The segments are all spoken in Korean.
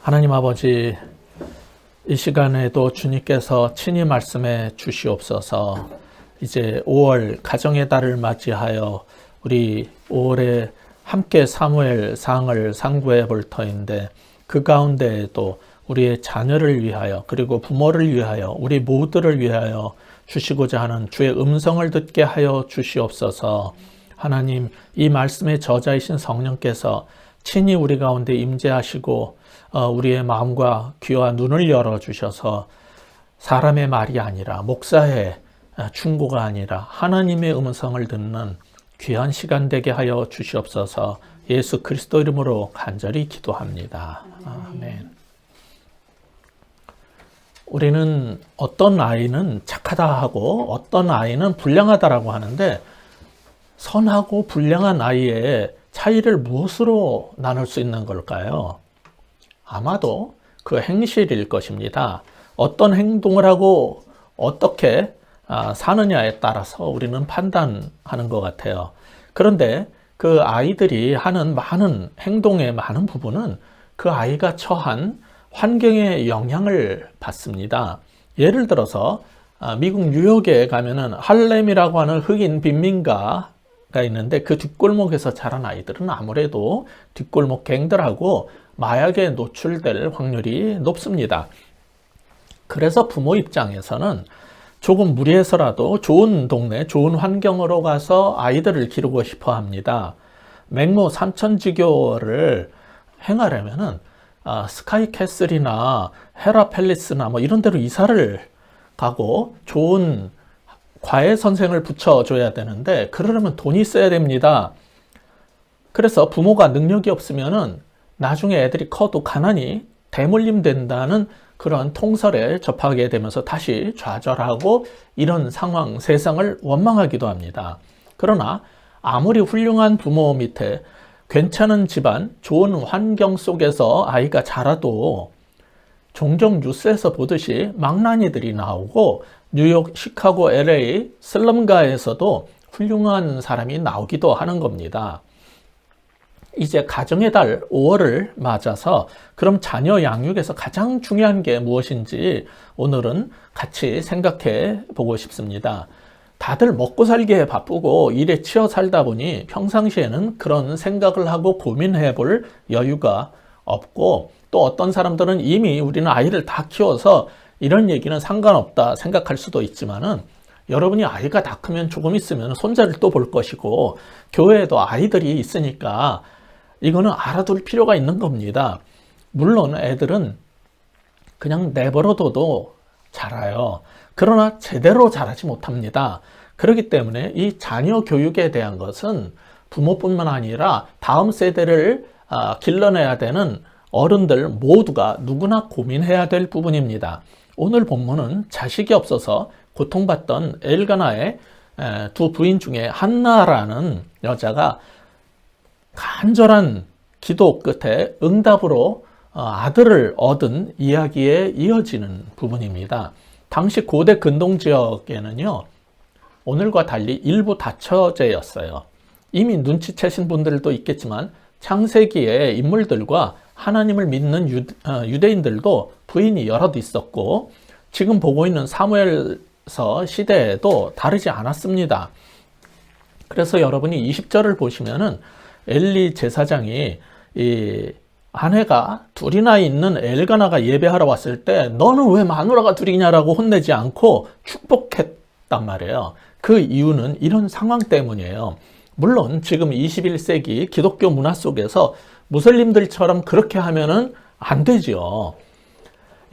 하나님 아버지, 이 시간에도 주님께서 친히 말씀해 주시옵소서. 이제 5월 가정의 달을 맞이하여 우리 5월에 함께 사무엘상을 상고해 볼 터인데, 그 가운데에도 우리의 자녀를 위하여, 그리고 부모를 위하여, 우리 모두를 위하여 주시고자 하는 주의 음성을 듣게 하여 주시옵소서. 하나님, 이 말씀의 저자이신 성령께서 친히 우리 가운데 임재하시고 우리의 마음과 귀와 눈을 열어주셔서 사람의 말이 아니라, 목사의 충고가 아니라 하나님의 음성을 듣는 귀한 시간 되게 하여 주시옵소서. 예수 그리스도 이름으로 간절히 기도합니다. 아멘. 우리는 어떤 아이는 착하다 하고 어떤 아이는 불량하다라고 하는데, 선하고 불량한 아이의 차이를 무엇으로 나눌 수 있는 걸까요? 아마도 그 행실일 것입니다. 어떤 행동을 하고 어떻게 사느냐에 따라서 우리는 판단하는 것 같아요. 그런데 그 아이들이 하는 많은 행동의 많은 부분은 그 아이가 처한 환경의 영향을 받습니다. 예를 들어서 미국 뉴욕에 가면은 할렘이라고 하는 흑인 빈민가가 있는데, 그 뒷골목에서 자란 아이들은 아무래도 뒷골목 갱들하고 마약에 노출될 확률이 높습니다. 그래서 부모 입장에서는 조금 무리해서라도 좋은 동네, 좋은 환경으로 가서 아이들을 기르고 싶어 합니다. 맹모 산천지교를 행하려면은 스카이캐슬이나 헤라 팰리스나 이런 데로 이사를 가고 좋은 과외 선생을 붙여줘야 되는데, 그러려면 돈이 써야 됩니다. 그래서 부모가 능력이 없으면은 나중에 애들이 커도 가난이 대물림된다는 그런 통설에 접하게 되면서 다시 좌절하고 이런 상황, 세상을 원망하기도 합니다. 그러나 아무리 훌륭한 부모 밑에 괜찮은 집안, 좋은 환경 속에서 아이가 자라도 종종 뉴스에서 보듯이 망나니들이 나오고, 뉴욕, 시카고, LA 슬럼가에서도 훌륭한 사람이 나오기도 하는 겁니다. 이제 가정의 달 5월을 맞아서 그럼 자녀 양육에서 가장 중요한 게 무엇인지 오늘은 같이 생각해 보고 싶습니다. 다들 먹고 살기에 바쁘고 일에 치여 살다 보니 평상시에는 그런 생각을 하고 고민해 볼 여유가 없고, 또 어떤 사람들은 이미 우리는 아이를 다 키워서 이런 얘기는 상관없다 생각할 수도 있지만은, 여러분이 아이가 다 크면 조금 있으면 손자를 또 볼 것이고, 교회에도 아이들이 있으니까 이거는 알아둘 필요가 있는 겁니다. 물론 애들은 그냥 내버려둬도 자라요. 그러나 제대로 자라지 못합니다. 그렇기 때문에 이 자녀 교육에 대한 것은 부모뿐만 아니라 다음 세대를 길러내야 되는 어른들 모두가 누구나 고민해야 될 부분입니다. 오늘 본문은 자식이 없어서 고통받던 엘가나의 두 부인 중에 한나라는 여자가 간절한 기도 끝에 응답으로 아들을 얻은 이야기에 이어지는 부분입니다. 당시 고대 근동 지역에는요, 오늘과 달리 일부 다처제였어요. 이미 눈치채신 분들도 있겠지만 창세기의 인물들과 하나님을 믿는 유대인들도 부인이 여럿 있었고, 지금 보고 있는 사무엘서 시대에도 다르지 않았습니다. 그래서 여러분이 20절을 보시면은 엘리 제사장이 이 아내가 둘이나 있는 엘가나가 예배하러 왔을 때 너는 왜 마누라가 둘이냐라고 혼내지 않고 축복했단 말이에요. 그 이유는 이런 상황 때문이에요. 물론 지금 21세기 기독교 문화 속에서 무슬림들처럼 그렇게 하면은 안 되죠.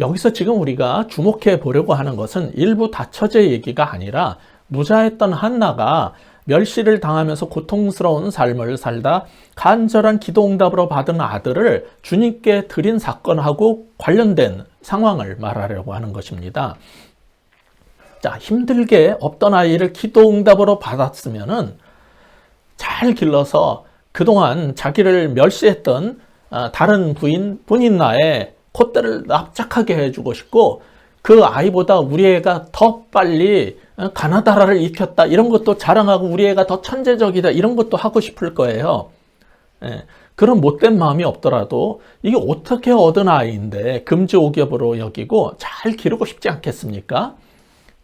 여기서 지금 우리가 주목해 보려고 하는 것은 일부 다처제 얘기가 아니라, 무자했던 한나가 멸시를 당하면서 고통스러운 삶을 살다 간절한 기도 응답으로 받은 아들을 주님께 드린 사건하고 관련된 상황을 말하려고 하는 것입니다. 자, 힘들게 없던 아이를 기도 응답으로 받았으면은 잘 길러서 그동안 자기를 멸시했던 다른 부인 분인나의 콧대를 납작하게 해주고 싶고, 그 아이보다 우리 애가 더 빨리 가나다라를 익혔다 이런 것도 자랑하고, 우리 애가 더 천재적이다 이런 것도 하고 싶을 거예요. 그런 못된 마음이 없더라도 이게 어떻게 얻은 아이인데 금지옥엽으로 여기고 잘 기르고 싶지 않겠습니까?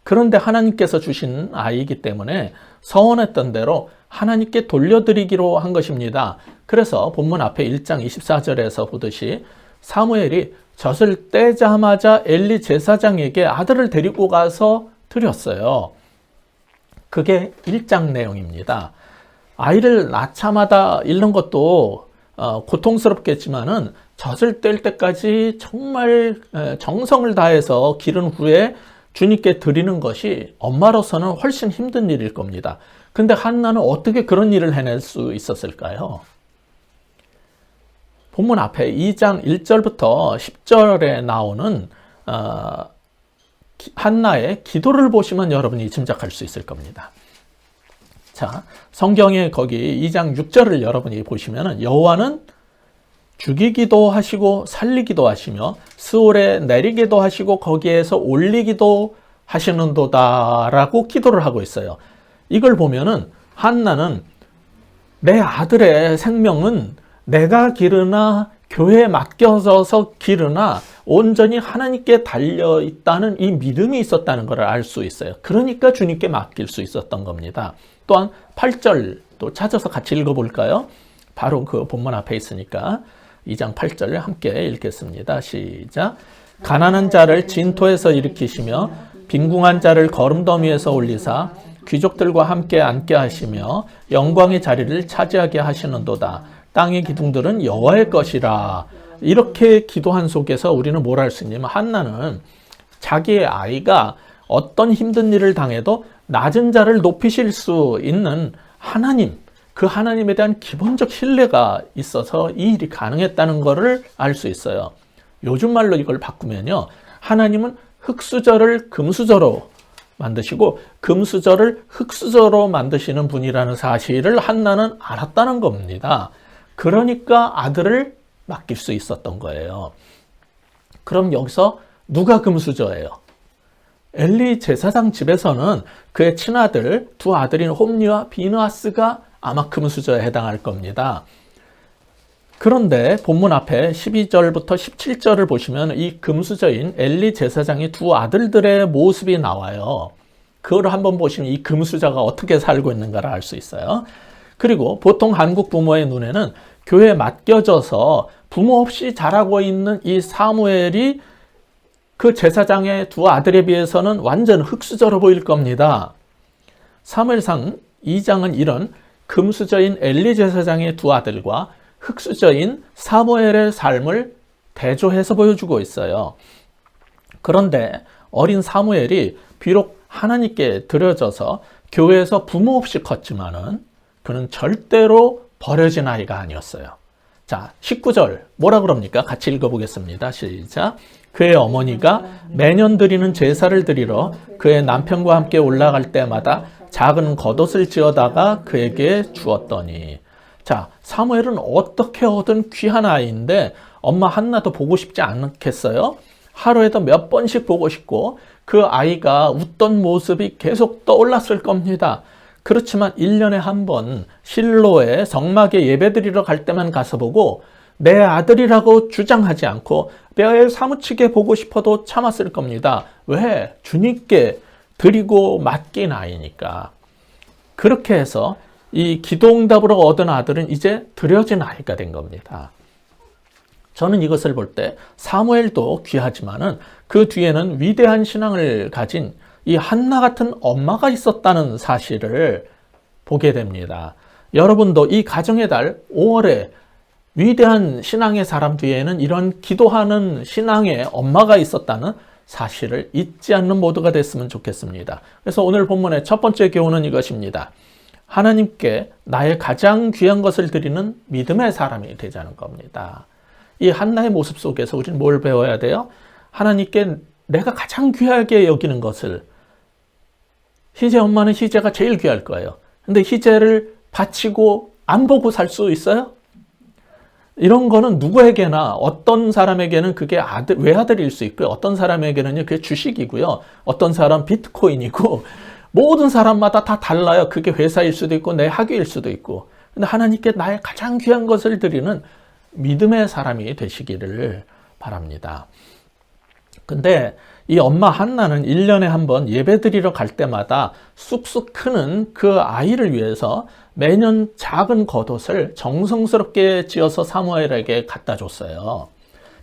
그런데 하나님께서 주신 아이이기 때문에 서원했던 대로 하나님께 돌려드리기로 한 것입니다. 그래서 본문 앞에 1장 24절에서 보듯이 사무엘이 젖을 떼자마자 엘리 제사장에게 아들을 데리고 가서 드렸어요. 그게 1장 내용입니다. 아이를 낳자마자 잃는 것도 고통스럽겠지만은 젖을 뗄 때까지 정말 정성을 다해서 기른 후에 주님께 드리는 것이 엄마로서는 훨씬 힘든 일일 겁니다. 근데 한나는 어떻게 그런 일을 해낼 수 있었을까요? 본문 앞에 2장 1절부터 10절에 나오는 한나의 기도를 보시면 여러분이 짐작할 수 있을 겁니다. 자, 성경에 거기 2장 6절을 여러분이 보시면 여호와는 죽이기도 하시고 살리기도 하시며 스올에 내리기도 하시고 거기에서 올리기도 하시는도다라고 기도를 하고 있어요. 이걸 보면은 한나는 내 아들의 생명은 내가 기르나 교회에 맡겨져서 기르나 온전히 하나님께 달려 있다는 이 믿음이 있었다는 것을 알 수 있어요. 그러니까 주님께 맡길 수 있었던 겁니다. 또한 8절도 찾아서 같이 읽어볼까요? 바로 그 본문 앞에 있으니까 2장 8절 함께 읽겠습니다. 시작. 가난한 자를 진토에서 일으키시며 빈궁한 자를 거름더미에서 올리사 귀족들과 함께 앉게 하시며 영광의 자리를 차지하게 하시는도다. 땅의 기둥들은 여호와의 것이라. 이렇게 기도한 속에서 우리는 뭘 할 수 있냐면 한나는 자기의 아이가 어떤 힘든 일을 당해도 낮은 자를 높이실 수 있는 하나님, 그 하나님에 대한 기본적 신뢰가 있어서 이 일이 가능했다는 것을 알 수 있어요. 요즘 말로 이걸 바꾸면요, 하나님은 흙수저를 금수저로 만드시고 금수저를 흙수저로 만드시는 분이라는 사실을 한나는 알았다는 겁니다. 그러니까 아들을 맡길 수 있었던 거예요. 그럼 여기서 누가 금수저예요? 엘리 제사장 집에서는 그의 친아들, 두 아들인 홈리와 비느하스가 아마 금수저에 해당할 겁니다. 그런데 본문 앞에 12절부터 17절을 보시면 이 금수저인 엘리 제사장의 두 아들들의 모습이 나와요. 그걸 한번 보시면 이 금수저가 어떻게 살고 있는가를 알 수 있어요. 그리고 보통 한국 부모의 눈에는 교회에 맡겨져서 부모 없이 자라고 있는 이 사무엘이 그 제사장의 두 아들에 비해서는 완전 흙수저로 보일 겁니다. 사무엘상 2장은 이런 금수저인 엘리 제사장의 두 아들과 흙수저인 사무엘의 삶을 대조해서 보여주고 있어요. 그런데 어린 사무엘이 비록 하나님께 드려져서 교회에서 부모 없이 컸지만은 그는 절대로 버려진 아이가 아니었어요. 자, 19절 뭐라 그럽니까? 같이 읽어보겠습니다. 시작. 그의 어머니가 매년 드리는 제사를 드리러 그의 남편과 함께 올라갈 때마다 작은 겉옷을 지어다가 그에게 주었더니. 자, 사무엘은 어떻게 얻은 귀한 아이인데 엄마 한나도 보고 싶지 않겠어요? 하루에도 몇 번씩 보고 싶고 그 아이가 웃던 모습이 계속 떠올랐을 겁니다. 그렇지만 1년에 한 번 실로에 성막에 예배드리러 갈 때만 가서 보고 내 아들이라고 주장하지 않고 뼈에 사무치게 보고 싶어도 참았을 겁니다. 왜? 주님께 드리고 맡긴 아이니까. 그렇게 해서 이 기도응답으로 얻은 아들은 이제 드려진 아이가 된 겁니다. 저는 이것을 볼 때 사무엘도 귀하지만은 그 뒤에는 위대한 신앙을 가진 이 한나 같은 엄마가 있었다는 사실을 보게 됩니다. 여러분도 이 가정의 달 5월에 위대한 신앙의 사람 뒤에는 이런 기도하는 신앙의 엄마가 있었다는 사실을 잊지 않는 모두가 됐으면 좋겠습니다. 그래서 오늘 본문의 첫 번째 교훈은 이것입니다. 하나님께 나의 가장 귀한 것을 드리는 믿음의 사람이 되자는 겁니다. 이 한나의 모습 속에서 우리는 뭘 배워야 돼요? 하나님께 내가 가장 귀하게 여기는 것을, 희재 엄마는 희재가 제일 귀할 거예요. 근데 희재를 바치고 안 보고 살 수 있어요? 이런 거는 누구에게나, 어떤 사람에게는 그게 외아들일 수 있고요. 어떤 사람에게는요, 그게 주식이고요. 어떤 사람 비트코인이고, 모든 사람마다 다 달라요. 그게 회사일 수도 있고, 내 학위일 수도 있고. 근데 하나님께 나의 가장 귀한 것을 드리는 믿음의 사람이 되시기를 바랍니다. 근데 이 엄마 한나는 1년에 한 번 예배 드리러 갈 때마다 쑥쑥 크는 그 아이를 위해서 매년 작은 겉옷을 정성스럽게 지어서 사무엘에게 갖다 줬어요.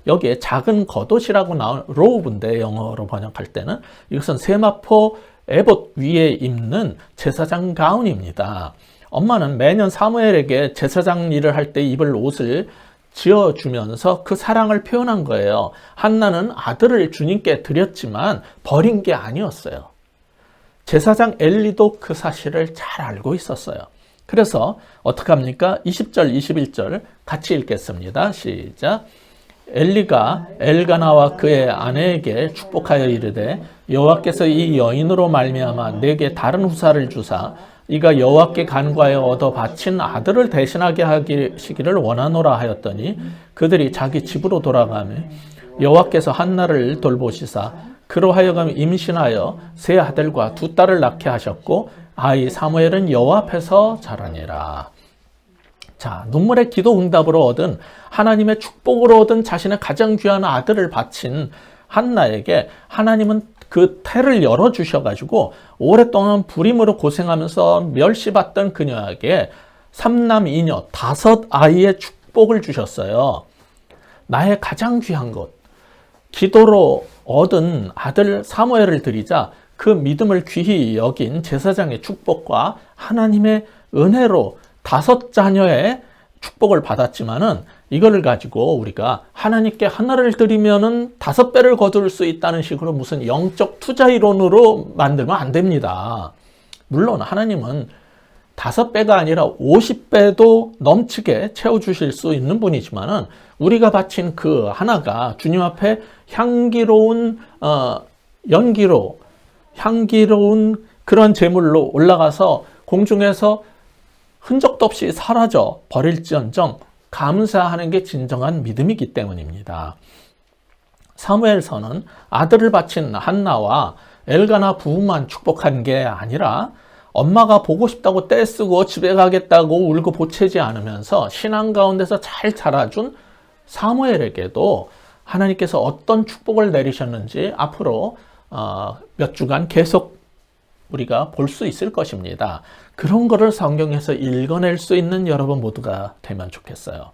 여기에 작은 겉옷이라고 나온 로브인데, 영어로 번역할 때는 이것은 세마포 에봇 위에 입는 제사장 가운입니다. 엄마는 매년 사무엘에게 제사장 일을 할 때 입을 옷을 지어주면서 그 사랑을 표현한 거예요. 한나는 아들을 주님께 드렸지만 버린 게 아니었어요. 제사장 엘리도 그 사실을 잘 알고 있었어요. 그래서 어떻게 합니까? 20절, 21절 같이 읽겠습니다. 시작. 엘리가 엘가나와 그의 아내에게 축복하여 이르되 여호와께서 이 여인으로 말미암아 내게 다른 후사를 주사 이가 여호와께 간구하여 얻어 바친 아들을 대신하게 하시기를 원하노라 하였더니 그들이 자기 집으로 돌아가며 여호와께서 한나를 돌보시사 그로 하여금 임신하여 세 아들과 두 딸을 낳게 하셨고 아이 사무엘은 여호와 앞에서 자라니라. 자, 눈물의 기도 응답으로 얻은 하나님의 축복으로 얻은 자신의 가장 귀한 아들을 바친 한나에게 하나님은 그 태를 열어주셔가지고 오랫동안 불임으로 고생하면서 멸시받던 그녀에게 3남 2녀 5아이의 축복을 주셨어요. 나의 가장 귀한 것, 기도로 얻은 아들 사무엘을 드리자 그 믿음을 귀히 여긴 제사장의 축복과 하나님의 은혜로 5자녀의 축복을 받았지만은 이거를 가지고 우리가 하나님께 하나를 드리면은 5배를 거둘 수 있다는 식으로 무슨 영적 투자 이론으로 만들면 안 됩니다. 물론 하나님은 5배가 아니라 50배도 넘치게 채워주실 수 있는 분이지만은 우리가 바친 그 하나가 주님 앞에 향기로운 그런 제물로 올라가서 공중에서 흔적도 없이 사라져 버릴지언정 감사하는 게 진정한 믿음이기 때문입니다. 사무엘서는 아들을 바친 한나와 엘가나 부부만 축복한 게 아니라 엄마가 보고 싶다고 떼쓰고 집에 가겠다고 울고 보채지 않으면서 신앙 가운데서 잘 자라준 사무엘에게도 하나님께서 어떤 축복을 내리셨는지 앞으로 몇 주간 계속 우리가 볼 수 있을 것입니다. 그런 거를 성경에서 읽어낼 수 있는 여러분 모두가 되면 좋겠어요.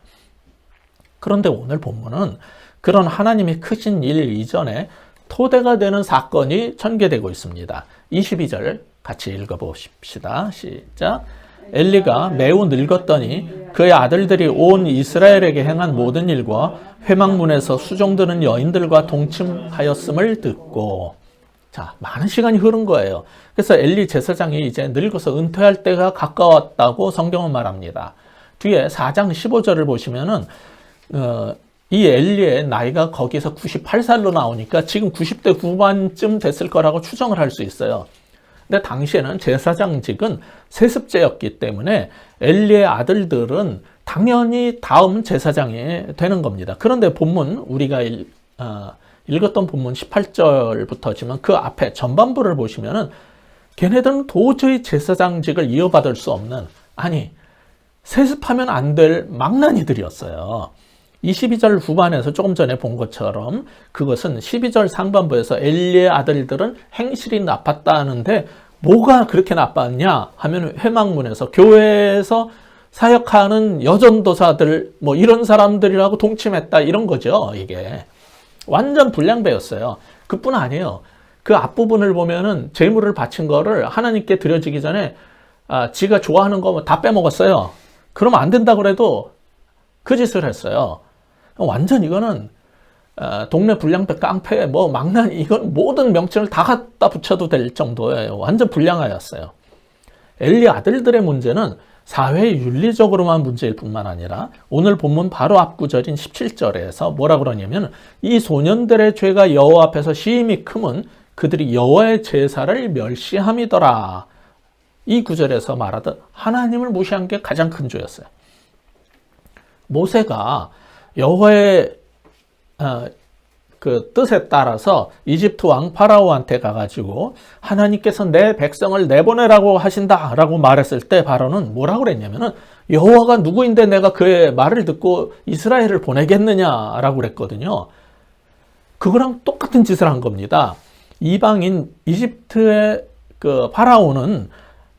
그런데 오늘 본문은 그런 하나님이 크신 일 이전에 토대가 되는 사건이 전개되고 있습니다. 22절 같이 읽어보십시다. 시작. 엘리가 매우 늙었더니 그의 아들들이 온 이스라엘에게 행한 모든 일과 회막문에서 수종드는 여인들과 동침하였음을 듣고, 자, 많은 시간이 흐른 거예요. 그래서 엘리 제사장이 이제 늙어서 은퇴할 때가 가까웠다고 성경은 말합니다. 뒤에 4장 15절을 보시면은 이 엘리의 나이가 거기서 98살로 나오니까 지금 90대 후반쯤 됐을 거라고 추정을 할 수 있어요. 근데 당시에는 제사장직은 세습제였기 때문에 엘리의 아들들은 당연히 다음 제사장이 되는 겁니다. 그런데 본문 우리가 읽었던 본문 18절부터지만 그 앞에 전반부를 보시면은 걔네들은 도저히 제사장직을 이어받을 수 없는, 아니 세습하면 안 될 망나니들이었어요. 22절 후반에서 조금 전에 본 것처럼 그것은 12절 상반부에서 엘리의 아들들은 행실이 나빴다는데 뭐가 그렇게 나빴냐 하면 회막문에서 교회에서 사역하는 여전도사들 뭐 이런 사람들이라고 동침했다 이런 거죠. 이게 완전 불량배였어요. 그뿐 아니에요. 그 앞부분을 보면은 제물을 바친 거를 하나님께 드려지기 전에 지가 좋아하는 거 다 빼먹었어요. 그러면 안 된다 그래도 그 짓을 했어요. 완전 이거는 동네 불량배, 깡패, 뭐 망나니, 이건 모든 명칭을 다 갖다 붙여도 될 정도의 완전 불량아였어요. 엘리 아들들의 문제는 사회 윤리적으로만 문제일 뿐만 아니라 오늘 본문 바로 앞구절인 17절에서 뭐라 그러냐면 이 소년들의 죄가 여호와 앞에서 심히 크면 그들이 여호와의 제사를 멸시함이더라. 이 구절에서 말하듯 하나님을 무시한 게 가장 큰 죄였어요. 모세가 여호와의 그 뜻에 따라서 이집트 왕 파라오한테 가가지고 하나님께서 내 백성을 내보내라고 하신다라고 말했을 때 바로는 뭐라고 그랬냐면은 여호와가 누구인데 내가 그의 말을 듣고 이스라엘을 보내겠느냐라고 그랬거든요. 그거랑 똑같은 짓을 한 겁니다. 이방인 이집트의 그 파라오는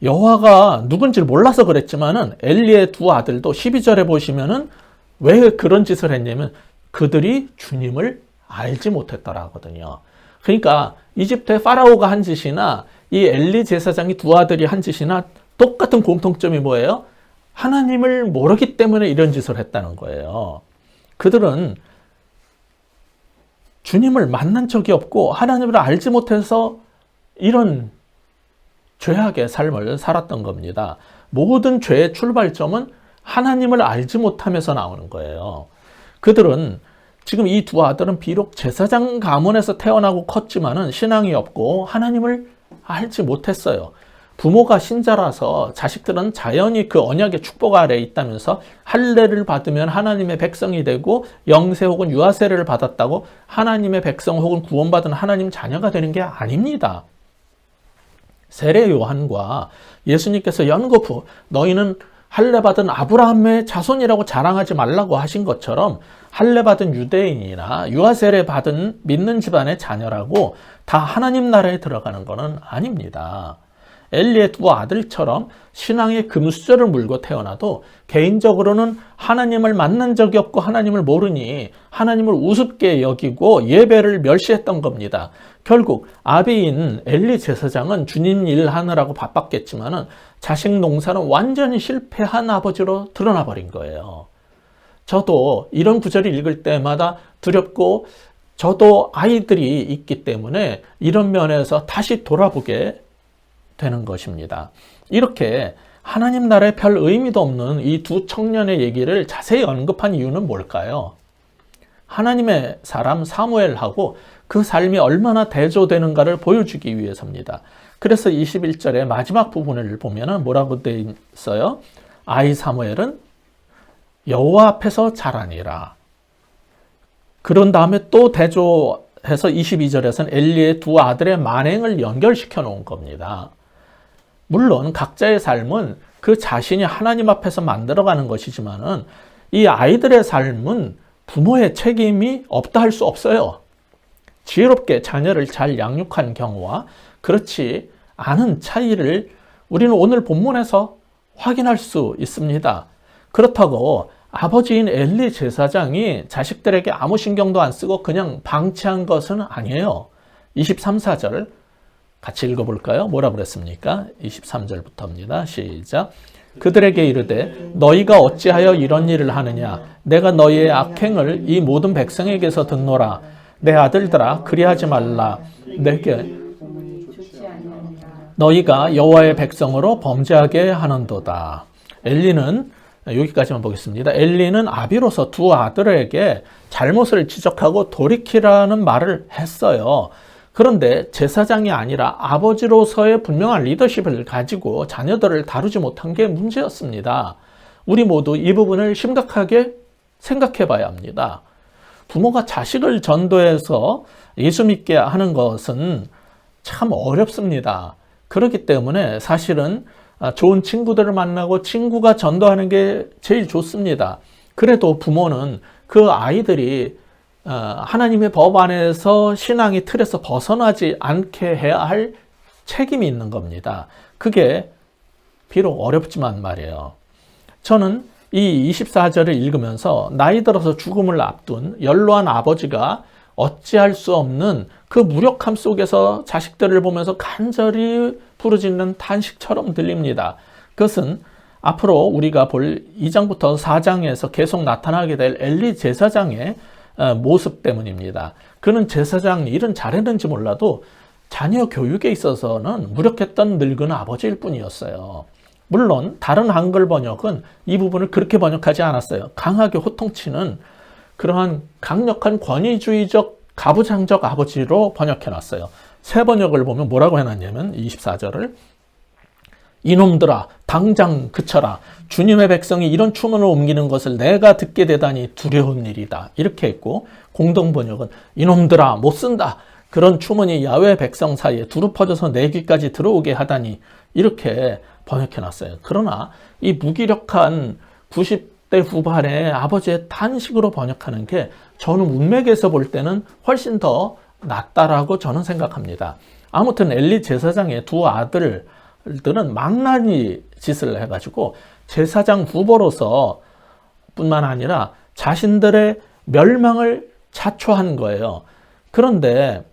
여호와가 누군지를 몰라서 그랬지만은 엘리의 두 아들도 12절에 보시면은 왜 그런 짓을 했냐면 그들이 주님을 알지 못했더라거든요. 그러니까 이집트의 파라오가 한 짓이나 이 엘리 제사장이 두 아들이 한 짓이나 똑같은 공통점이 뭐예요? 하나님을 모르기 때문에 이런 짓을 했다는 거예요. 그들은 주님을 만난 적이 없고 하나님을 알지 못해서 이런 죄악의 삶을 살았던 겁니다. 모든 죄의 출발점은 하나님을 알지 못하면서 나오는 거예요. 그들은 지금 이 두 아들은 비록 제사장 가문에서 태어나고 컸지만은 신앙이 없고 하나님을 알지 못했어요. 부모가 신자라서 자식들은 자연히 그 언약의 축복 아래에 있다면서 할례를 받으면 하나님의 백성이 되고 영세 혹은 유아세례를 받았다고 하나님의 백성 혹은 구원받은 하나님 자녀가 되는 게 아닙니다. 세례 요한과 예수님께서 연거푸 너희는 할례 받은 아브라함의 자손이라고 자랑하지 말라고 하신 것처럼 할례 받은 유대인이나 유아세례 받은 믿는 집안의 자녀라고 다 하나님 나라에 들어가는 것은 아닙니다. 엘리의 두 아들처럼 신앙의 금수저를 물고 태어나도 개인적으로는 하나님을 만난 적이 없고 하나님을 모르니 하나님을 우습게 여기고 예배를 멸시했던 겁니다. 결국 아비인 엘리 제사장은 주님 일 하느라고 바빴겠지만은 자식 농사는 완전히 실패한 아버지로 드러나 버린 거예요. 저도 이런 구절을 읽을 때마다 두렵고 저도 아이들이 있기 때문에 이런 면에서 다시 돌아보게 되는 것입니다. 이렇게 하나님 나라에 별 의미도 없는 이 두 청년의 얘기를 자세히 언급한 이유는 뭘까요? 하나님의 사람 사무엘하고 그 삶이 얼마나 대조되는가를 보여주기 위해서입니다. 그래서 21절의 마지막 부분을 보면 뭐라고 되어 있어요? 아이 사무엘은 여호와 앞에서 자라니라. 그런 다음에 또 대조해서 22절에서는 엘리의 두 아들의 만행을 연결시켜 놓은 겁니다. 물론 각자의 삶은 그 자신이 하나님 앞에서 만들어가는 것이지만은 이 아이들의 삶은 부모의 책임이 없다 할 수 없어요. 지혜롭게 자녀를 잘 양육한 경우와 그렇지 않은 차이를 우리는 오늘 본문에서 확인할 수 있습니다. 그렇다고 아버지인 엘리 제사장이 자식들에게 아무 신경도 안 쓰고 그냥 방치한 것은 아니에요. 23, 4절 같이 읽어볼까요? 뭐라 그랬습니까? 23절부터입니다. 시작. 그들에게 이르되 너희가 어찌하여 이런 일을 하느냐? 내가 너희의 악행을 이 모든 백성에게서 듣노라. 내 아들들아 그리하지 말라. 내게 너희가 여호와의 백성으로 범죄하게 하는도다. 엘리는 여기까지만 보겠습니다. 엘리는 아비로서 두 아들에게 잘못을 지적하고 돌이키라는 말을 했어요. 그런데 제사장이 아니라 아버지로서의 분명한 리더십을 가지고 자녀들을 다루지 못한 게 문제였습니다. 우리 모두 이 부분을 심각하게 생각해 봐야 합니다. 부모가 자식을 전도해서 예수 믿게 하는 것은 참 어렵습니다. 그렇기 때문에 사실은 좋은 친구들을 만나고 친구가 전도하는 게 제일 좋습니다. 그래도 부모는 그 아이들이 하나님의 법 안에서 신앙의 틀에서 벗어나지 않게 해야 할 책임이 있는 겁니다. 그게 비록 어렵지만 말이에요. 저는 이 24절을 읽으면서 나이 들어서 죽음을 앞둔 연로한 아버지가 어찌할 수 없는 그 무력함 속에서 자식들을 보면서 간절히 부르짖는 탄식처럼 들립니다. 그것은 앞으로 우리가 볼 2장부터 4장에서 계속 나타나게 될 엘리 제사장의 모습 때문입니다. 그는 제사장 일은 잘했는지 몰라도 자녀 교육에 있어서는 무력했던 늙은 아버지일 뿐이었어요. 물론 다른 한글 번역은 이 부분을 그렇게 번역하지 않았어요. 강하게 호통치는 그러한 강력한 권위주의적 가부장적 아버지로 번역해놨어요. 새 번역을 보면 뭐라고 해놨냐면 24절을 이놈들아 당장 그쳐라. 주님의 백성이 이런 추문을 옮기는 것을 내가 듣게 되다니 두려운 일이다. 이렇게 했고, 공동번역은 이놈들아 못 쓴다. 그런 추문이 야훼 백성 사이에 두루 퍼져서 내 귀까지 들어오게 하다니, 이렇게 번역해놨어요. 그러나 이 무기력한 90대 후반의 아버지의 탄식으로 번역하는 게 저는 문맥에서 볼 때는 훨씬 더 낫다라고 저는 생각합니다. 아무튼 엘리 제사장의 두 아들들은 망나니 짓을 해가지고 제사장 후보로서 뿐만 아니라 자신들의 멸망을 자초한 거예요. 그런데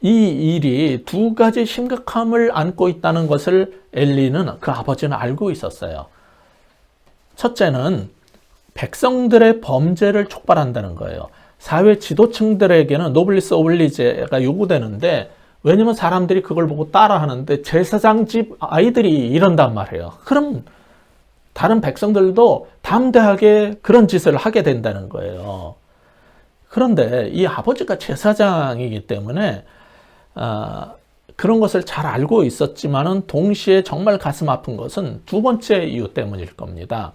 이 일이 두 가지 심각함을 안고 있다는 것을 엘리는, 그 아버지는 알고 있었어요. 첫째는 백성들의 범죄를 촉발한다는 거예요. 사회 지도층들에게는 노블리스 오블리제가 요구되는데, 왜냐면 사람들이 그걸 보고 따라하는데 제사장 집 아이들이 이런단 말이에요. 그럼 다른 백성들도 담대하게 그런 짓을 하게 된다는 거예요. 그런데 이 아버지가 제사장이기 때문에 그런 것을 잘 알고 있었지만은 동시에 정말 가슴 아픈 것은 두 번째 이유 때문일 겁니다.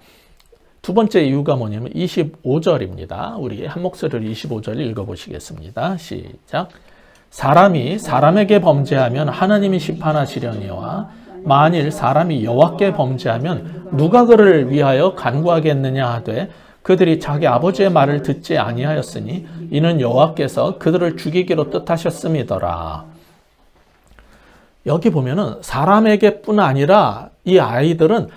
두 번째 이유가 뭐냐면 25절입니다. 우리 한 목소리로 25절 읽어보시겠습니다. 시작. 사람이 사람에게 범죄하면 하나님이 심판하시려니와 만일 사람이 여호와께 범죄하면 누가 그를 위하여 간구하겠느냐 하되 그들이 자기 아버지의 말을 듣지 아니하였으니 이는 여호와께서 그들을 죽이기로 뜻하셨음이더라. 여기 보면은 사람에게뿐 아니라 이 아이들은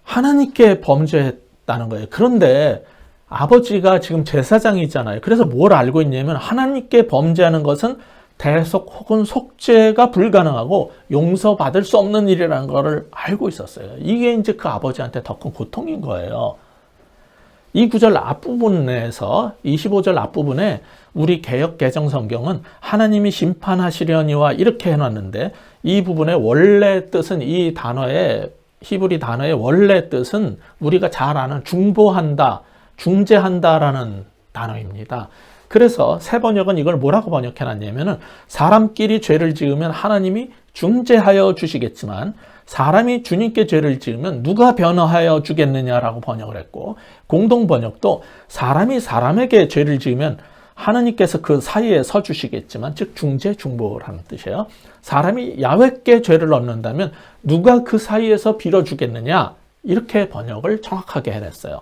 하나님께 범죄했다는 거예요. 그런데 아버지가 지금 제사장이잖아요. 그래서 뭘 알고 있냐면 하나님께 범죄하는 것은 대속 혹은 속죄가 불가능하고 용서받을 수 없는 일이라는 것을 알고 있었어요. 이게 이제 그 아버지한테 더 큰 고통인 거예요. 이 구절 앞부분에서 25절 앞부분에 우리 개역 개정 성경은 하나님이 심판하시려니와 이렇게 해놨는데, 이 부분의 원래 뜻은, 이 단어의 히브리 단어의 원래 뜻은 우리가 잘 아는 중보한다, 중재한다라는 단어입니다. 그래서 새 번역은 이걸 뭐라고 번역해놨냐면은 사람끼리 죄를 지으면 하나님이 중재하여 주시겠지만 사람이 주님께 죄를 지으면 누가 변호하여 주겠느냐라고 번역을 했고, 공동 번역도 사람이 사람에게 죄를 지으면 하나님께서 그 사이에 서 주시겠지만, 즉 중재, 중보라는 뜻이에요. 사람이 야훼께 죄를 넣는다면 누가 그 사이에서 빌어주겠느냐, 이렇게 번역을 정확하게 해냈어요.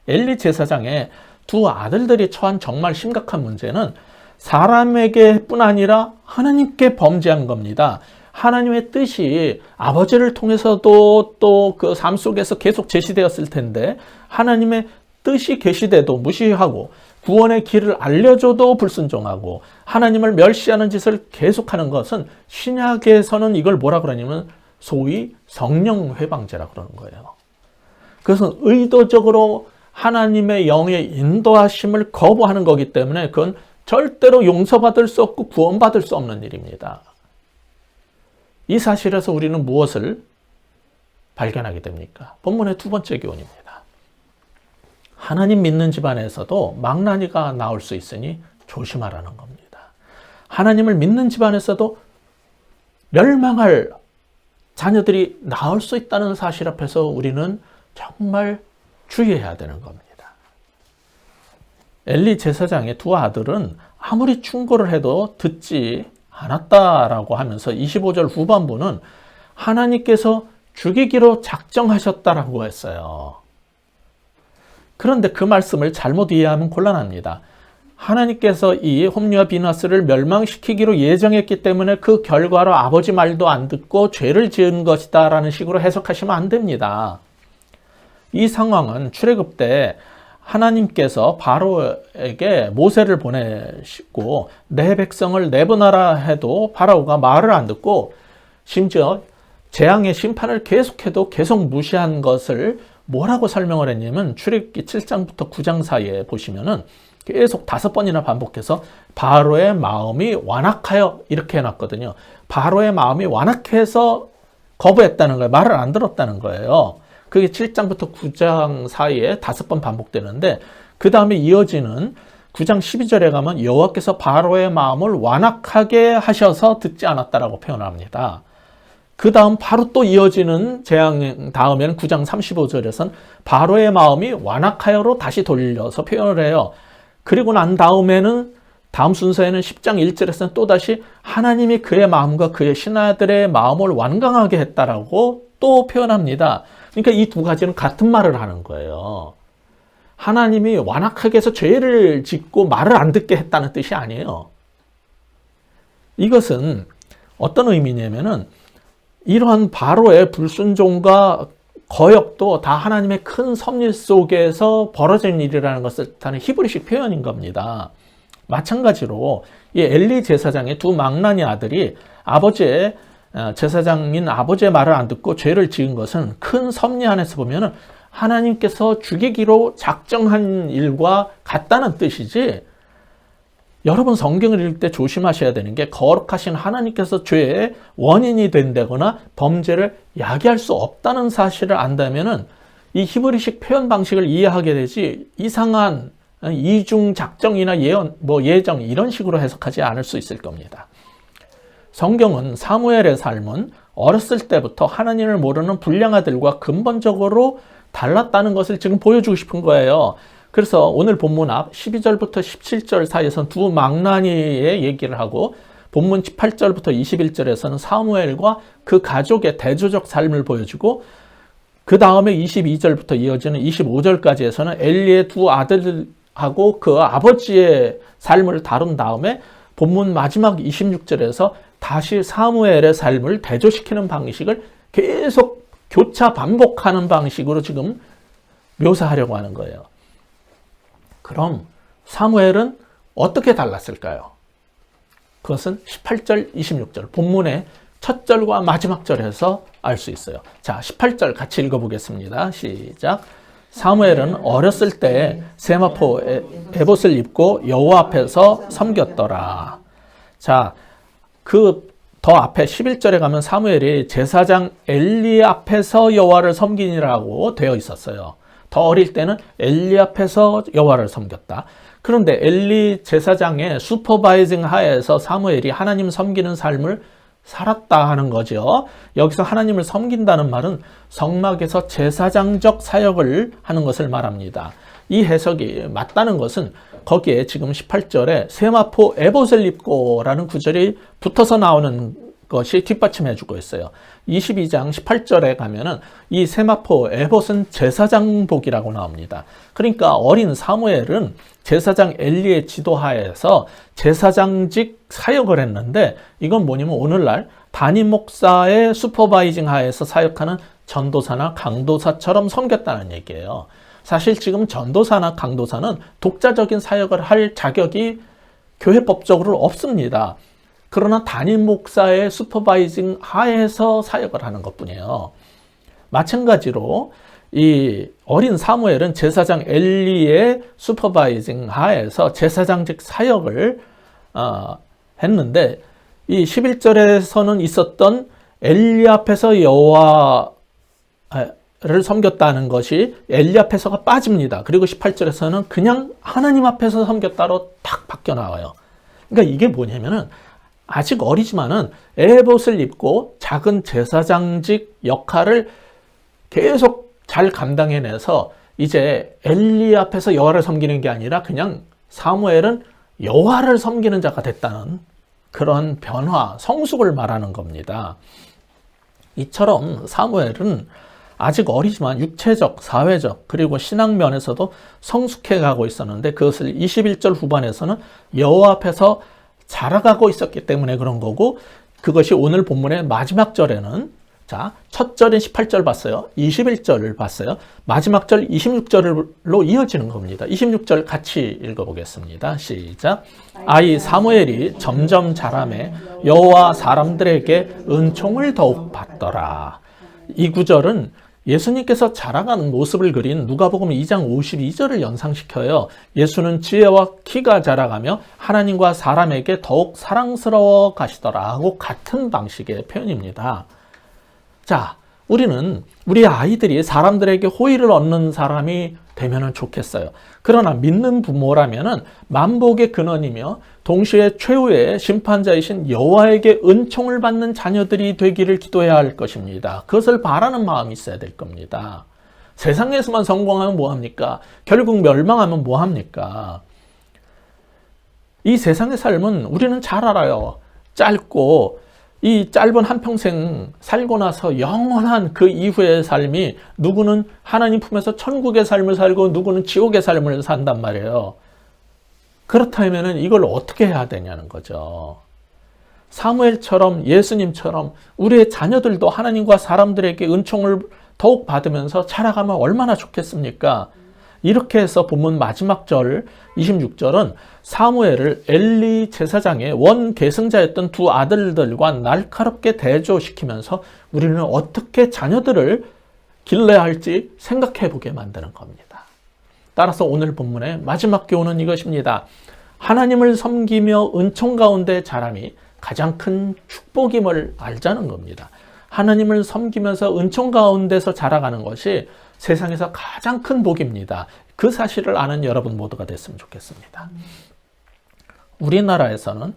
엘리 제사장의 두 아들들이 처한 정말 심각한 문제는 사람에게뿐 아니라 하나님께 범죄한 겁니다. 하나님의 뜻이 아버지를 통해서도 또 그 삶 속에서 계속 제시되었을 텐데 하나님의 뜻이 계시돼도 무시하고 구원의 길을 알려줘도 불순종하고 하나님을 멸시하는 짓을 계속하는 것은 신약에서는 이걸 뭐라 그러냐면 소위 성령 회방죄라 그러는 거예요. 그것은 의도적으로 하나님의 영의 인도하심을 거부하는 거기 때문에 그건 절대로 용서받을 수 없고 구원받을 수 없는 일입니다. 이 사실에서 우리는 무엇을 발견하게 됩니까? 본문의 두 번째 교훈입니다. 하나님 믿는 집안에서도 망나니가 나올 수 있으니 조심하라는 겁니다. 하나님을 믿는 집안에서도 멸망할 자녀들이 나올 수 있다는 사실 앞에서 우리는 정말 주의해야 되는 겁니다. 엘리 제사장의 두 아들은 아무리 충고를 해도 듣지 않았다라고 하면서 25절 후반부는 하나님께서 죽이기로 작정하셨다라고 했어요. 그런데 그 말씀을 잘못 이해하면 곤란합니다. 하나님께서 이 홈리와 비나스를 멸망시키기로 예정했기 때문에 그 결과로 아버지 말도 안 듣고 죄를 지은 것이다 라는 식으로 해석하시면 안 됩니다. 이 상황은 출애굽 때 하나님께서 바로에게 모세를 보내시고 내 백성을 내보내라 해도 바로가 말을 안 듣고 심지어 재앙의 심판을 계속해도 계속 무시한 것을 뭐라고 설명을 했냐면 출애굽기 7장부터 9장 사이에 보시면은 계속 5번이나 반복해서 바로의 마음이 완악하여 이렇게 해놨거든요. 바로의 마음이 완악해서 거부했다는 거예요. 말을 안 들었다는 거예요. 그게 7장부터 9장 사이에 5번 반복되는데 그 다음에 이어지는 9장 12절에 가면 여호와께서 바로의 마음을 완악하게 하셔서 듣지 않았다라고 표현합니다. 그 다음 바로 또 이어지는 재앙 다음에는 9장 35절에서는 바로의 마음이 완악하여로 다시 돌려서 표현을 해요. 그리고 난 다음에는 다음 순서에는 10장 1절에서는 또다시 하나님이 그의 마음과 그의 신하들의 마음을 완강하게 했다라고 또 표현합니다. 그러니까 이 두 가지는 같은 말을 하는 거예요. 하나님이 완악하게 해서 죄를 짓고 말을 안 듣게 했다는 뜻이 아니에요. 이것은 어떤 의미냐면은 이러한 바로의 불순종과 거역도 다 하나님의 큰 섭리 속에서 벌어진 일이라는 것을 뜻하는 히브리식 표현인 겁니다. 마찬가지로 이 엘리 제사장의 두 망나니 아들이 아버지의 제사장인 아버지의 말을 안 듣고 죄를 지은 것은 큰 섭리 안에서 보면은 하나님께서 죽이기로 작정한 일과 같다는 뜻이지, 여러분 성경을 읽을 때 조심하셔야 되는 게 거룩하신 하나님께서 죄의 원인이 된다거나 범죄를 야기할 수 없다는 사실을 안다면은 이 히브리식 표현 방식을 이해하게 되지 이상한 이중 작정이나 예언, 예정 이런 식으로 해석하지 않을 수 있을 겁니다. 성경은 사무엘의 삶은 어렸을 때부터 하나님을 모르는 불량아들과 근본적으로 달랐다는 것을 지금 보여주고 싶은 거예요. 그래서 오늘 본문 앞 12절부터 17절 사이에서는 두 망나니의 얘기를 하고, 본문 18절부터 21절에서는 사무엘과 그 가족의 대조적 삶을 보여주고, 그 다음에 22절부터 이어지는 25절까지에서는 엘리의 두 아들하고 그 아버지의 삶을 다룬 다음에 본문 마지막 26절에서 다시 사무엘의 삶을 대조시키는 방식을 계속 교차 반복하는 방식으로 지금 묘사하려고 하는 거예요. 그럼 사무엘은 어떻게 달랐을까요? 그것은 18절, 26절 본문의 첫 절과 마지막 절에서 알 수 있어요. 자, 18절 같이 읽어보겠습니다. 시작. 사무엘은 어렸을 때 세마포 에봇을 입고 여호와 앞에서 섬겼더라. 자, 그 더 앞에 11절에 가면 사무엘이 제사장 엘리 앞에서 여호와를 섬기니라고 되어 있었어요. 더 어릴 때는 엘리 앞에서 여호와를 섬겼다. 그런데 엘리 제사장의 슈퍼바이징 하에서 사무엘이 하나님 섬기는 삶을 살았다 하는 거죠. 여기서 하나님을 섬긴다는 말은 성막에서 제사장적 사역을 하는 것을 말합니다. 이 해석이 맞다는 것은 거기에 지금 18절에 세마포 에봇을 입고라는 구절이 붙어서 나오는 것이 뒷받침해 주고 있어요. 22장 18절에 가면은 이 세마포 에봇은 제사장복이라고 나옵니다. 그러니까 어린 사무엘은 제사장 엘리의 지도하에서 제사장직 사역을 했는데, 이건 뭐냐면 오늘날 담임 목사의 슈퍼바이징 하에서 사역하는 전도사나 강도사처럼 섬겼다는 얘기예요. 사실 지금 전도사나 강도사는 독자적인 사역을 할 자격이 교회법적으로 없습니다. 그러나 담임 목사의 슈퍼바이징 하에서 사역을 하는 것뿐이에요. 마찬가지로 이 어린 사무엘은 제사장 엘리의 슈퍼바이징 하에서 제사장직 사역을 했는데, 이 11절에서는 있었던 엘리 앞에서 여호와를 섬겼다는 것이 엘리 앞에서가 빠집니다. 그리고 18절에서는 그냥 하나님 앞에서 섬겼다로 딱 바뀌어 나와요. 그러니까 이게 뭐냐면은 아직 어리지만은 에봇을 입고 작은 제사장직 역할을 계속 잘 감당해내서 이제 엘리 앞에서 여호와를 섬기는 게 아니라 그냥 사무엘은 여호와를 섬기는 자가 됐다는 그런 변화, 성숙을 말하는 겁니다. 이처럼 사무엘은 아직 어리지만 육체적, 사회적, 그리고 신앙 면에서도 성숙해 가고 있었는데, 그것을 21절 후반에서는 여호와 앞에서 자라가고 있었기 때문에 그런 거고, 그것이 오늘 본문의 마지막 절에는, 자, 첫 절인 18절 봤어요. 21절을 봤어요. 마지막 절 26절로 이어지는 겁니다. 26절 같이 읽어보겠습니다. 시작. 아이 사무엘이 점점 자라매 여호와 사람들에게 은총을 더욱 받더라. 이 구절은 예수님께서 자라가는 모습을 그린 누가복음 2장 52절을 연상시켜요. 예수는 지혜와 키가 자라가며 하나님과 사람에게 더욱 사랑스러워 가시더라 하고 같은 방식의 표현입니다. 자, 우리는 우리 아이들이 사람들에게 호의를 얻는 사람이 되면 좋겠어요. 그러나 믿는 부모라면은 만복의 근원이며 동시에 최후의 심판자이신 여호와에게 은총을 받는 자녀들이 되기를 기도해야 할 것입니다. 그것을 바라는 마음이 있어야 될 겁니다. 세상에서만 성공하면 뭐합니까? 결국 멸망하면 뭐합니까? 이 세상의 삶은 우리는 잘 알아요. 짧고 이 짧은 한평생 살고 나서 영원한 그 이후의 삶이 누구는 하나님 품에서 천국의 삶을 살고 누구는 지옥의 삶을 산단 말이에요. 그렇다면 이걸 어떻게 해야 되냐는 거죠. 사무엘처럼 예수님처럼 우리의 자녀들도 하나님과 사람들에게 은총을 더욱 받으면서 자라가면 얼마나 좋겠습니까? 이렇게 해서 본문 마지막 절 26절은 사무엘을 엘리 제사장의 원 계승자였던 두 아들들과 날카롭게 대조시키면서 우리는 어떻게 자녀들을 길러야 할지 생각해 보게 만드는 겁니다. 따라서 오늘 본문의 마지막 교훈은 이것입니다. 하나님을 섬기며 은총 가운데 자람이 가장 큰 축복임을 알자는 겁니다. 하나님을 섬기면서 은총 가운데서 자라가는 것이 세상에서 가장 큰 복입니다. 그 사실을 아는 여러분 모두가 됐으면 좋겠습니다. 우리나라에서는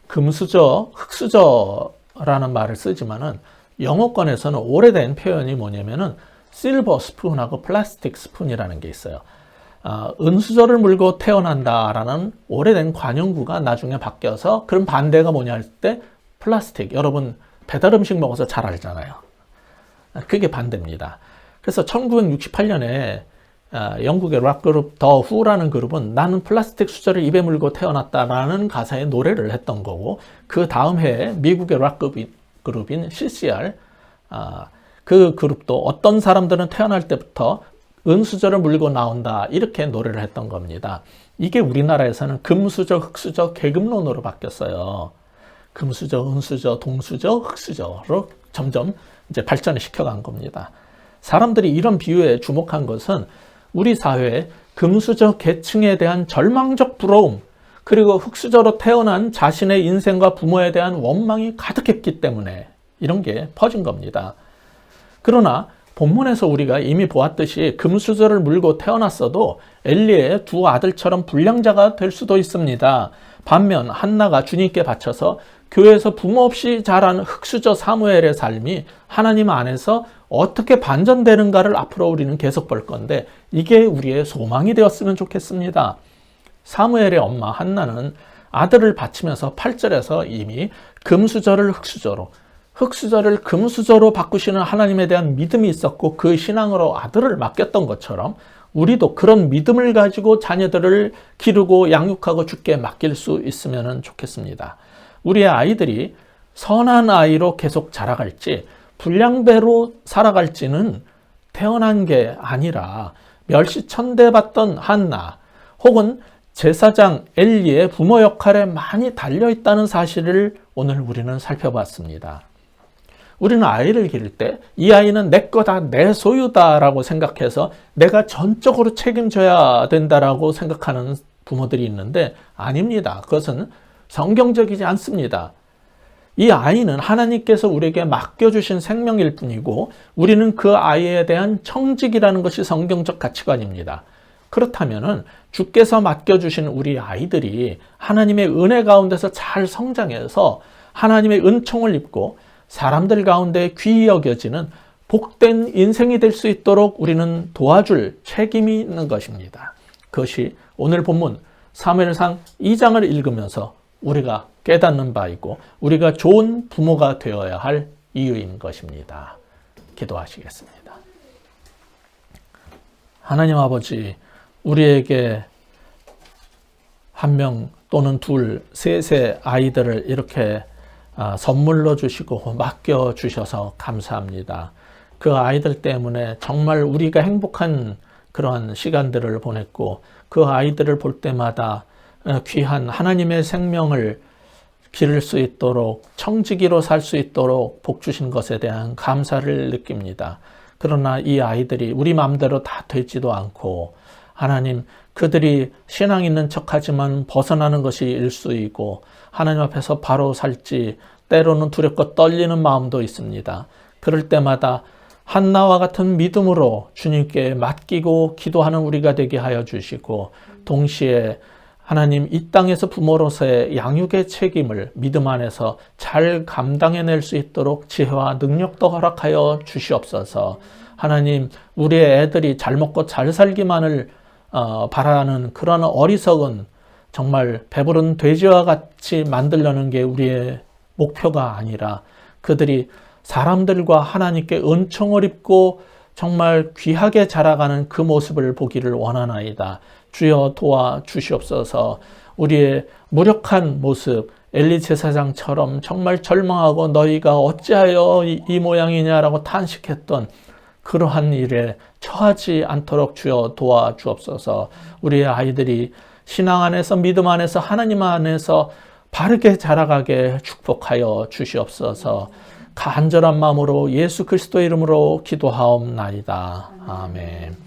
금수저, 흑수저라는 말을 쓰지만은 영어권에서는 오래된 표현이 뭐냐면은 실버 스푼하고 플라스틱 스푼이라는 게 있어요. 은수저를 물고 태어난다라는 오래된 관용구가 나중에 바뀌어서 그럼 반대가 뭐냐 할 때 플라스틱. 여러분 배달 음식 먹어서 잘 알잖아요. 그게 반대입니다. 그래서 1968년에 영국의 락그룹 더 후라는 그룹은 나는 플라스틱 수저를 입에 물고 태어났다라는 가사의 노래를 했던 거고, 그 다음 해에 미국의 락그룹인 CCR, 그 그룹도 어떤 사람들은 태어날 때부터 은수저를 물고 나온다 이렇게 노래를 했던 겁니다. 이게 우리나라에서는 금수저, 흑수저, 계급론으로 바뀌었어요. 금수저, 은수저, 동수저, 흑수저로 점점 이제 발전을 시켜간 겁니다. 사람들이 이런 비유에 주목한 것은 우리 사회에 금수저 계층에 대한 절망적 부러움, 그리고 흑수저로 태어난 자신의 인생과 부모에 대한 원망이 가득했기 때문에 이런 게 퍼진 겁니다. 그러나 본문에서 우리가 이미 보았듯이 금수저를 물고 태어났어도 엘리의 두 아들처럼 불량자가 될 수도 있습니다. 반면 한나가 주님께 바쳐서 교회에서 부모 없이 자란 흑수저 사무엘의 삶이 하나님 안에서 어떻게 반전되는가를 앞으로 우리는 계속 볼 건데, 이게 우리의 소망이 되었으면 좋겠습니다. 사무엘의 엄마 한나는 아들을 바치면서 8절에서 이미 금수저를 흑수저로, 흑수저를 금수저로 바꾸시는 하나님에 대한 믿음이 있었고 그 신앙으로 아들을 맡겼던 것처럼 우리도 그런 믿음을 가지고 자녀들을 기르고 양육하고 주께 맡길 수 있으면 좋겠습니다. 우리의 아이들이 선한 아이로 계속 자라갈지 불량배로 살아갈지는 태어난 게 아니라 멸시천대받던 한나 혹은 제사장 엘리의 부모 역할에 많이 달려있다는 사실을 오늘 우리는 살펴봤습니다. 우리는 아이를 기를 때 이 아이는 내 거다, 내 소유다라고 생각해서 내가 전적으로 책임져야 된다라고 생각하는 부모들이 있는데 아닙니다. 그것은 성경적이지 않습니다. 이 아이는 하나님께서 우리에게 맡겨주신 생명일 뿐이고 우리는 그 아이에 대한 청직이라는 것이 성경적 가치관입니다. 그렇다면 주께서 맡겨주신 우리 아이들이 하나님의 은혜 가운데서 잘 성장해서 하나님의 은총을 입고 사람들 가운데 귀히 여겨지는 복된 인생이 될 수 있도록 우리는 도와줄 책임이 있는 것입니다. 그것이 오늘 본문 사무엘상 2장을 읽으면서 우리가 깨닫는 바이고 우리가 좋은 부모가 되어야 할 이유인 것입니다. 기도하시겠습니다. 하나님 아버지, 우리에게 한 명 또는 둘, 셋의 아이들을 이렇게 선물로 주시고 맡겨주셔서 감사합니다. 그 아이들 때문에 정말 우리가 행복한 그러한 시간들을 보냈고 그 아이들을 볼 때마다 귀한 하나님의 생명을 기를 수 있도록 청지기로 살 수 있도록 복 주신 것에 대한 감사를 느낍니다. 그러나 이 아이들이 우리 마음대로 다 되지도 않고 하나님, 그들이 신앙 있는 척하지만 벗어나는 것이 일수이고 하나님 앞에서 바로 살지 때로는 두렵고 떨리는 마음도 있습니다. 그럴 때마다 한나와 같은 믿음으로 주님께 맡기고 기도하는 우리가 되게 하여 주시고, 동시에 하나님 이 땅에서 부모로서의 양육의 책임을 믿음 안에서 잘 감당해낼 수 있도록 지혜와 능력도 허락하여 주시옵소서. 하나님, 우리의 애들이 잘 먹고 잘 살기만을 바라는 그런 어리석은, 정말 배부른 돼지와 같이 만들려는 게 우리의 목표가 아니라 그들이 사람들과 하나님께 은총을 입고 정말 귀하게 자라가는 그 모습을 보기를 원하나이다. 주여 도와주시옵소서. 우리의 무력한 모습, 엘리 제사장처럼 정말 절망하고 너희가 어찌하여 이 모양이냐라고 탄식했던 그러한 일에 처하지 않도록 주여 도와주옵소서. 우리의 아이들이 신앙 안에서, 믿음 안에서, 하나님 안에서 바르게 자라가게 축복하여 주시옵소서. 간절한 마음으로 예수 그리스도의 이름으로 기도하옵나이다. 아멘.